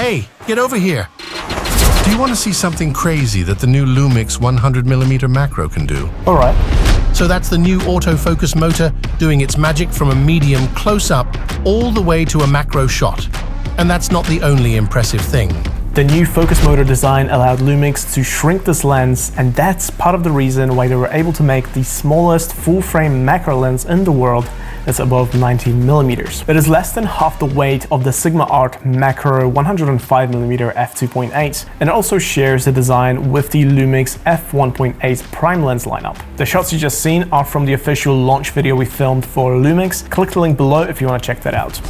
Hey, get over here. Do you want to see something crazy that the new LUMIX 100mm macro can do? All right. So that's the new autofocus motor doing its magic from a medium close-up all the way to a macro shot. And that's not the only impressive thing. The new focus motor design allowed LUMIX to shrink this lens, and that's part of the reason why they were able to make the smallest full-frame macro lens in the world that's above 19mm. It is less than half the weight of the Sigma Art macro 105mm f2.8, and it also shares the design with the LUMIX f1.8 prime lens lineup. The shots you just seen are from the official launch video we filmed for LUMIX. Click the link below if you want to check that out.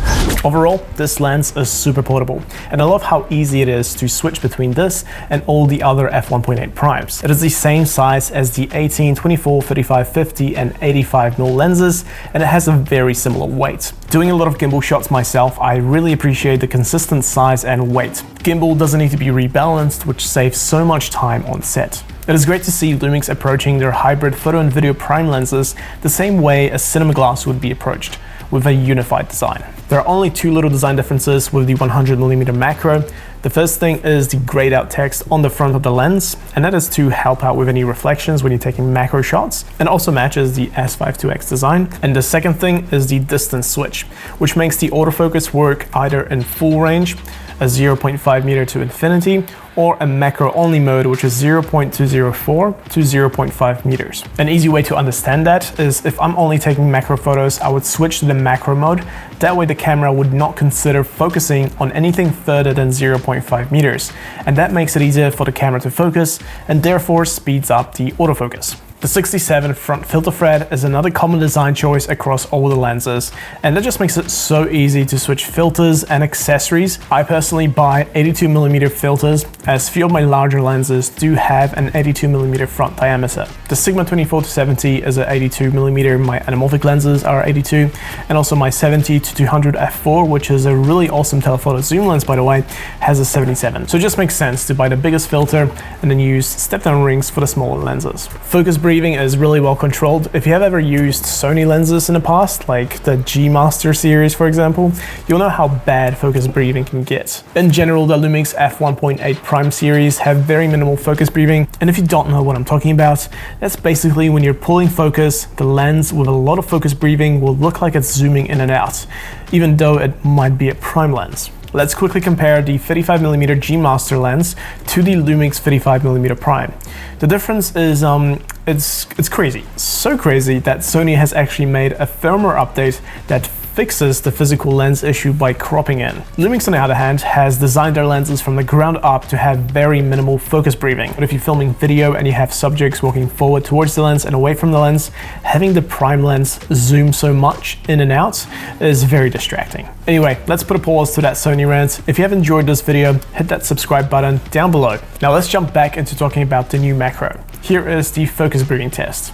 Overall, this lens is super portable, and I love how easy it is to switch between this and all the other f1.8 primes. It is the same size as the 18, 24, 35, 50 and 85mm lenses, and it has a very similar weight. Doing a lot of gimbal shots myself, I really appreciate the consistent size and weight. Gimbal doesn't need to be rebalanced, which saves so much time on set. It is great to see LUMIX approaching their hybrid photo and video prime lenses the same way a cinema glass would be approached, with a unified design. There are only two little design differences with the 100mm macro. The first thing is the grayed out text on the front of the lens, and that is to help out with any reflections when you're taking macro shots, and also matches the S5 design. And the second thing is the distance switch, which makes the autofocus work either in full range, a 0.5 meter to infinity, or a macro only mode, which is 0.204 to 0.5 meters. An easy way to understand that is if I'm only taking macro photos, I would switch to the macro mode. That way the camera would not consider focusing on anything further than 0.5 meters. And that makes it easier for the camera to focus and therefore speeds up the autofocus. The 67 front filter thread is another common design choice across all the lenses, and that just makes it so easy to switch filters and accessories. I personally buy 82mm filters, as few of my larger lenses do have an 82mm front diameter. The Sigma 24-70 is an 82mm, my anamorphic lenses are 82, and also my 70-200 f4, which is a really awesome telephoto zoom lens by the way, has a 77. So it just makes sense to buy the biggest filter and then use step-down rings for the smaller lenses. Focus breathing is really well controlled. If you have ever used Sony lenses in the past, like the G Master series for example, you'll know how bad focus breathing can get. In general, the LUMIX f1.8 prime series have very minimal focus breathing, and if you don't know what I'm talking about, that's basically when you're pulling focus, the lens with a lot of focus breathing will look like it's zooming in and out, even though it might be a prime lens. Let's quickly compare the 55mm G Master lens to the LUMIX 55mm prime. The difference is it's crazy. So crazy that Sony has actually made a firmware update that fixes the physical lens issue by cropping in. LUMIX, on the other hand, has designed their lenses from the ground up to have very minimal focus breathing. But if you're filming video and you have subjects walking forward towards the lens and away from the lens, having the prime lens zoom so much in and out is very distracting. Anyway, let's put a pause to that Sony rant. If you have enjoyed this video, hit that subscribe button down below. Now let's jump back into talking about the new macro. Here is the focus breathing test.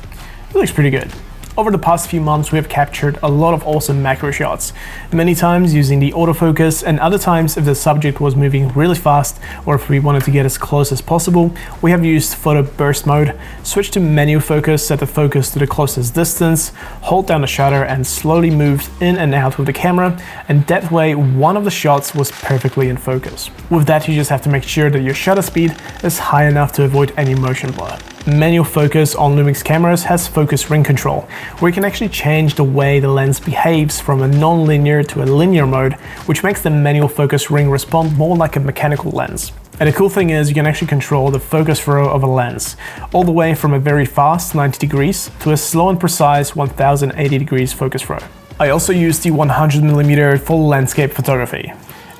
It looks pretty good. Over the past few months, we have captured a lot of awesome macro shots, many times using the autofocus, and other times if the subject was moving really fast or if we wanted to get as close as possible, we have used photo burst mode, switched to manual focus, set the focus to the closest distance, hold down the shutter and slowly moved in and out with the camera, and that way one of the shots was perfectly in focus. With that, you just have to make sure that your shutter speed is high enough to avoid any motion blur. Manual focus on LUMIX cameras has focus ring control, where you can actually change the way the lens behaves from a non-linear to a linear mode, which makes the manual focus ring respond more like a mechanical lens. And the cool thing is you can actually control the focus throw of a lens, all the way from a very fast 90 degrees to a slow and precise 1080 degrees focus throw. I also use the 100mm full landscape photography.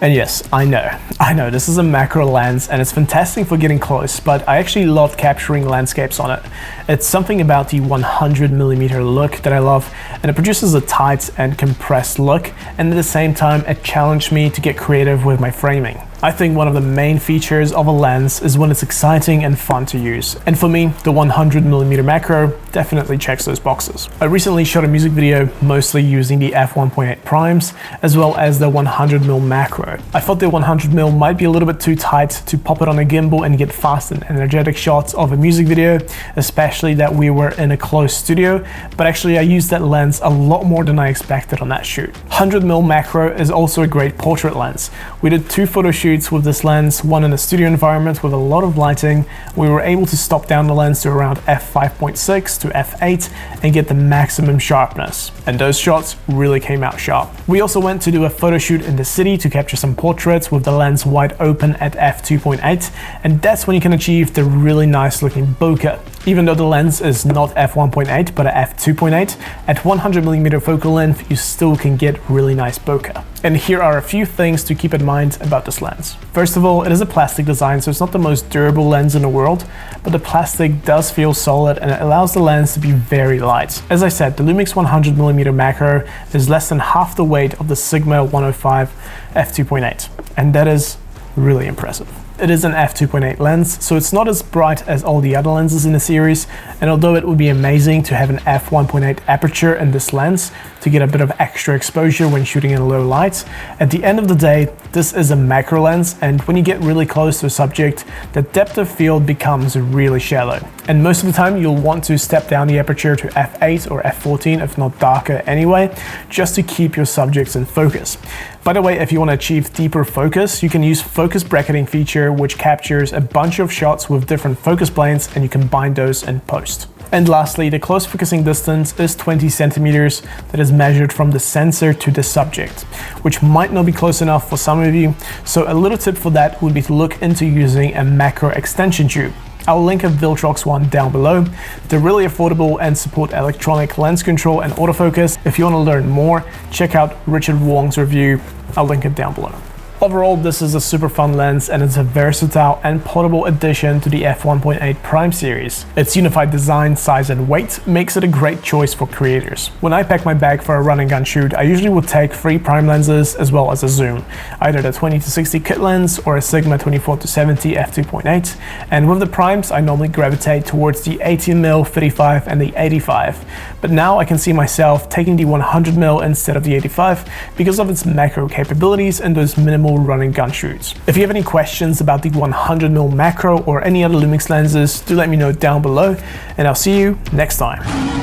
And yes, I know, this is a macro lens and it's fantastic for getting close, but I actually love capturing landscapes on it. It's something about the 100mm look that I love, and it produces a tight and compressed look, and at the same time it challenged me to get creative with my framing. I think one of the main features of a lens is when it's exciting and fun to use. And for me, the 100mm macro definitely checks those boxes. I recently shot a music video mostly using the f1.8 primes, as well as the 100mm macro. I thought the 100mm might be a little bit too tight to pop it on a gimbal and get fast and energetic shots of a music video, especially that we were in a closed studio, but actually I used that lens a lot more than I expected on that shoot. 100mm macro is also a great portrait lens. We did 2 photo shoots with this lens, one in a studio environment with a lot of lighting. We were able to stop down the lens to around f5.6 to f8 and get the maximum sharpness. And those shots really came out sharp. We also went to do a photo shoot in the city to capture some portraits with the lens wide open at f2.8, and that's when you can achieve the really nice looking bokeh. Even though the lens is not f1.8 but a f2.8, at 100mm focal length you still can get really nice bokeh. And here are a few things to keep in mind about this lens. First of all, it is a plastic design, so it's not the most durable lens in the world, but the plastic does feel solid and it allows the lens to be very light. As I said, the LUMIX 100mm macro is less than half the weight of the Sigma 105 f2.8, and that is really impressive. It is an f2.8 lens, so it's not as bright as all the other lenses in the series, and although it would be amazing to have an f1.8 aperture in this lens to get a bit of extra exposure when shooting in low light, at the end of the day, this is a macro lens, and when you get really close to a subject, the depth of field becomes really shallow. And most of the time, you'll want to step down the aperture to f8 or f14, if not darker anyway, just to keep your subjects in focus. By the way, if you want to achieve deeper focus, you can use focus bracketing feature, which captures a bunch of shots with different focus planes, and you can bind those in post. And lastly, the close focusing distance is 20 centimeters that is measured from the sensor to the subject, which might not be close enough for some of you. So a little tip for that would be to look into using a macro extension tube. I'll link a Viltrox one down below. They're really affordable and support electronic lens control and autofocus. If you want to learn more, check out Richard Wong's review. I'll link it down below. Overall, this is a super fun lens and it's a versatile and portable addition to the f1.8 Prime series. Its unified design, size and weight makes it a great choice for creators. When I pack my bag for a run and gun shoot, I usually would take 3 Prime lenses as well as a zoom, either the 20-60 kit lens or a Sigma 24-70 f2.8, and with the Primes I normally gravitate towards the 18mm 35 and the 85, but now I can see myself taking the 100mm instead of the 85 because of its macro capabilities and those minimal run and gun shoots. If you have any questions about the 100mm macro or any other LUMIX lenses, do let me know down below, and I'll see you next time.